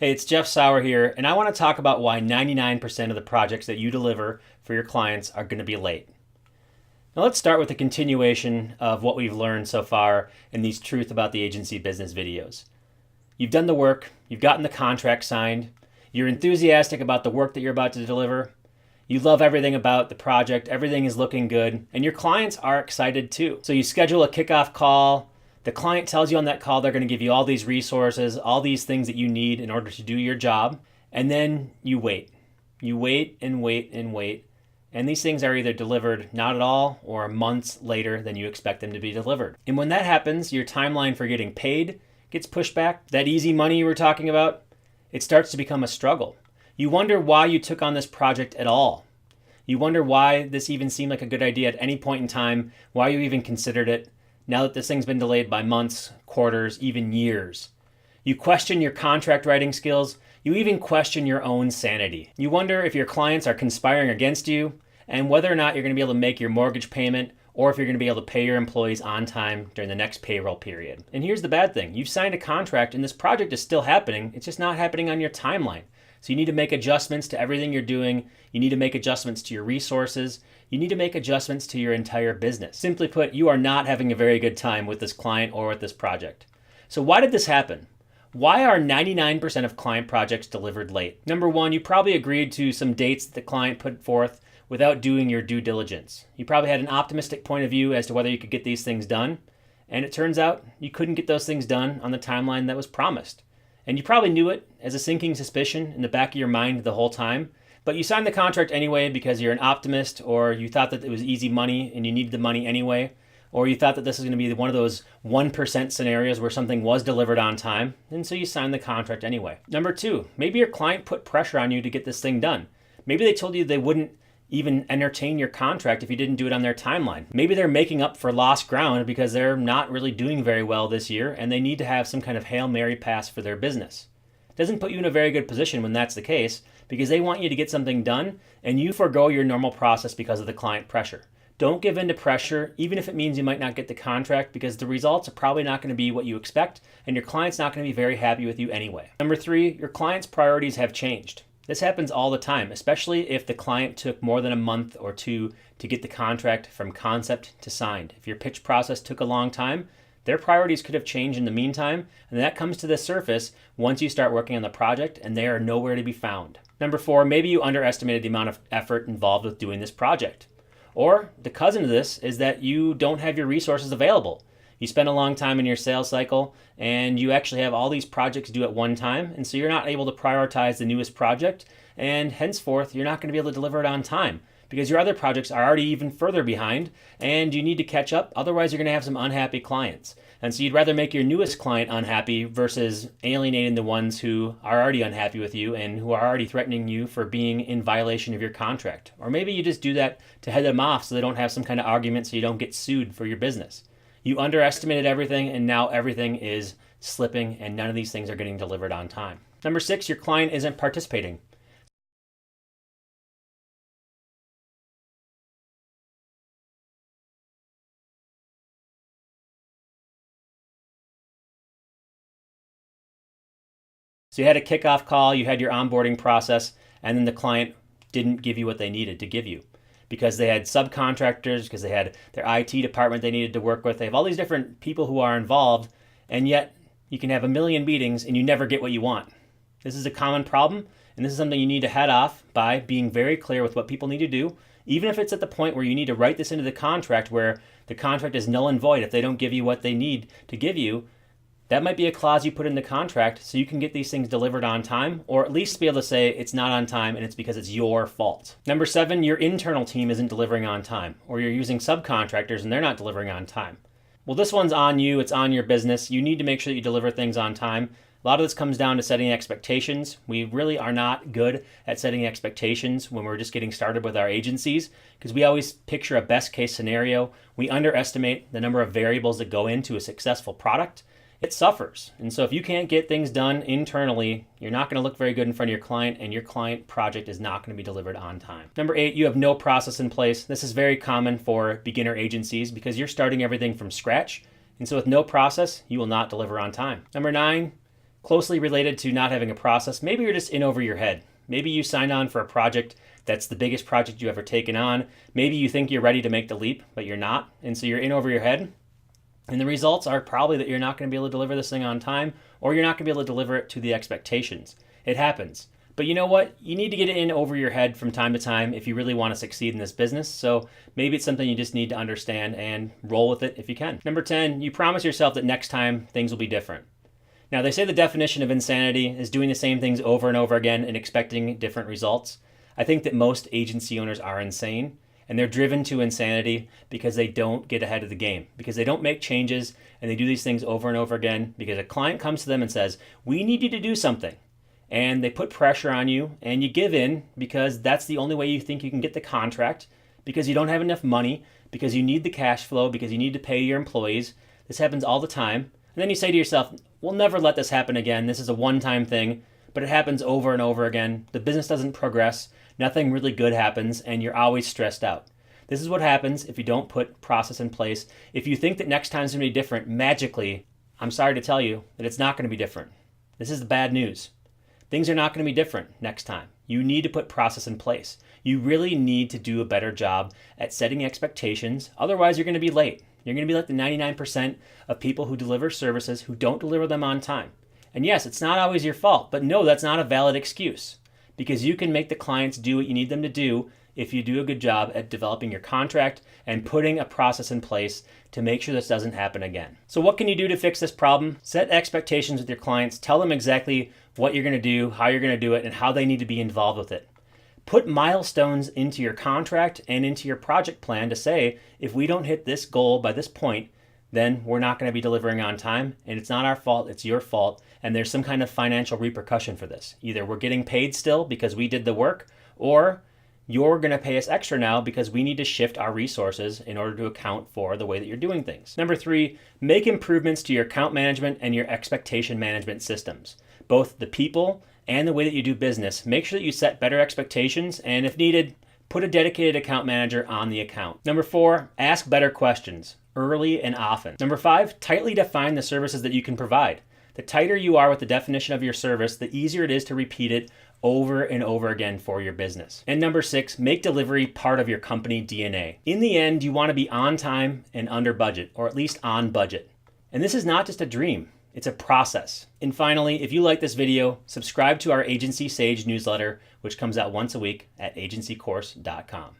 Hey, it's Jeff Sauer here, and I want to talk about why 99% of the projects that you deliver for your clients are going to be late. Now let's start with a continuation of what we've learned so far in these Truth About the Agency Business videos. You've done the work, you've gotten the contract signed, you're enthusiastic about the work that you're about to deliver, you love everything about the project, everything is looking good, and your clients are excited too. So you schedule a kickoff call. The client tells you on that call they're going to give you all these resources, all these things that you need in order to do your job, and then you wait. You wait and wait and wait, and these things are either delivered not at all or months later than you expect them to be delivered. And when that happens, your timeline for getting paid gets pushed back. That easy money you were talking about, it starts to become a struggle. You wonder why you took on this project at all. You wonder why this even seemed like a good idea at any point in time, why you even considered it, now that this thing's been delayed by months, quarters, even years. You question your contract writing skills. You even question your own sanity. You wonder if your clients are conspiring against you and whether or not you're going to be able to make your mortgage payment or if you're going to be able to pay your employees on time during the next payroll period. And here's the bad thing. You've signed a contract and this project is still happening. It's just not happening on your timeline. So you need to make adjustments to everything you're doing. You need to make adjustments to your resources. You need to make adjustments to your entire business. Simply put, you are not having a very good time with this client or with this project. So why did this happen? Why are 99% of client projects delivered late? Number one, you probably agreed to some dates that the client put forth without doing your due diligence. You probably had an optimistic point of view as to whether you could get these things done. And it turns out you couldn't get those things done on the timeline that was promised. And you probably knew it as a sinking suspicion in the back of your mind the whole time. But you signed the contract anyway because you're an optimist, or you thought that it was easy money and you needed the money anyway, or you thought that this was going to be one of those 1% scenarios where something was delivered on time, and so you signed the contract anyway. Number two, maybe your client put pressure on you to get this thing done. Maybe they told you they wouldn't even entertain your contract if you didn't do it on their timeline. Maybe they're making up for lost ground because they're not really doing very well this year and they need to have some kind of Hail Mary pass for their business. It doesn't put you in a very good position when that's the case because they want you to get something done and you forego your normal process because of the client pressure. Don't give in to pressure, even if it means you might not get the contract, because the results are probably not going to be what you expect and your client's not going to be very happy with you anyway. Number three, your client's priorities have changed. This happens all the time, especially if the client took more than a month or two to get the contract from concept to signed. If your pitch process took a long time, their priorities could have changed in the meantime, and that comes to the surface once you start working on the project and they are nowhere to be found. Number four, maybe you underestimated the amount of effort involved with doing this project. Or the cousin of this is that you don't have your resources available. You spend a long time in your sales cycle and you actually have all these projects due at one time, and so you're not able to prioritize the newest project, and henceforth you're not going to be able to deliver it on time because your other projects are already even further behind and you need to catch up, otherwise you're going to have some unhappy clients. And so you'd rather make your newest client unhappy versus alienating the ones who are already unhappy with you and who are already threatening you for being in violation of your contract. Or maybe you just do that to head them off so they don't have some kind of argument so you don't get sued for your business. You underestimated everything and now everything is slipping and none of these things are getting delivered on time. Number six, your client isn't participating. So you had a kickoff call, you had your onboarding process, and then the client didn't give you what they needed to give you because they had subcontractors, because they had their IT department they needed to work with. They have all these different people who are involved, and yet you can have a million meetings and you never get what you want. This is a common problem, and this is something you need to head off by being very clear with what people need to do, even if it's at the point where you need to write this into the contract where the contract is null and void if they don't give you what they need to give you. That might be a clause you put in the contract so you can get these things delivered on time, or at least be able to say it's not on time and it's because it's your fault. Number seven, your internal team isn't delivering on time, or you're using subcontractors and they're not delivering on time. Well, this one's on you, it's on your business. You need to make sure that you deliver things on time. A lot of this comes down to setting expectations. We really are not good at setting expectations when we're just getting started with our agencies because we always picture a best case scenario. We underestimate the number of variables that go into a successful product. It suffers. And so if you can't get things done internally, you're not going to look very good in front of your client and your client project is not going to be delivered on time. Number eight, you have no process in place. This is very common for beginner agencies because you're starting everything from scratch. And so with no process, you will not deliver on time. Number nine, closely related to not having a process. Maybe you're just in over your head. Maybe you signed on for a project that's the biggest project you've ever taken on. Maybe you think you're ready to make the leap, but you're not. And so you're in over your head. And the results are probably that you're not going to be able to deliver this thing on time, or you're not going to be able to deliver it to the expectations. It happens. But you know what? You need to get it in over your head from time to time if you really want to succeed in this business. So maybe it's something you just need to understand and roll with it if you can. Number 10, you promise yourself that next time things will be different. Now, they say the definition of insanity is doing the same things over and over again and expecting different results. I think that most agency owners are insane, and they're driven to insanity because they don't get ahead of the game, because they don't make changes, and they do these things over and over again because a client comes to them and says, we need you to do something. And they put pressure on you, and you give in because that's the only way you think you can get the contract, because you don't have enough money, because you need the cash flow, because you need to pay your employees. This happens all the time. And then you say to yourself, we'll never let this happen again. This is a one-time thing, but it happens over and over again. The business doesn't progress. Nothing really good happens, and you're always stressed out. This is what happens if you don't put process in place. If you think that next time's going to be different magically, I'm sorry to tell you that it's not going to be different. This is the bad news. Things are not going to be different next time. You need to put process in place. You really need to do a better job at setting expectations. Otherwise, you're going to be late. You're going to be like the 99% of people who deliver services who don't deliver them on time. And yes, it's not always your fault, but no, that's not a valid excuse, because you can make the clients do what you need them to do if you do a good job at developing your contract and putting a process in place to make sure this doesn't happen again. So what can you do to fix this problem? Set expectations with your clients. Tell them exactly what you're going to do, how you're going to do it, and how they need to be involved with it. Put milestones into your contract and into your project plan to say, if we don't hit this goal by this point, then we're not going to be delivering on time, and it's not our fault, it's your fault, and there's some kind of financial repercussion for this. Either we're getting paid still because we did the work, or you're going to pay us extra now because we need to shift our resources in order to account for the way that you're doing things. Number 3, make improvements to your account management and your expectation management systems, both the people and the way that you do business. Make sure that you set better expectations, and if needed, put a dedicated account manager on the account. Number 4, ask better questions early and often. Number 5, tightly define the services that you can provide. The tighter you are with the definition of your service, the easier it is to repeat it over and over again for your business. And number 6, make delivery part of your company DNA. In the end, you want to be on time and under budget, or at least on budget. And this is not just a dream. It's a process. And finally, if you like this video, subscribe to our Agency Sage newsletter, which comes out once a week at agencycourse.com.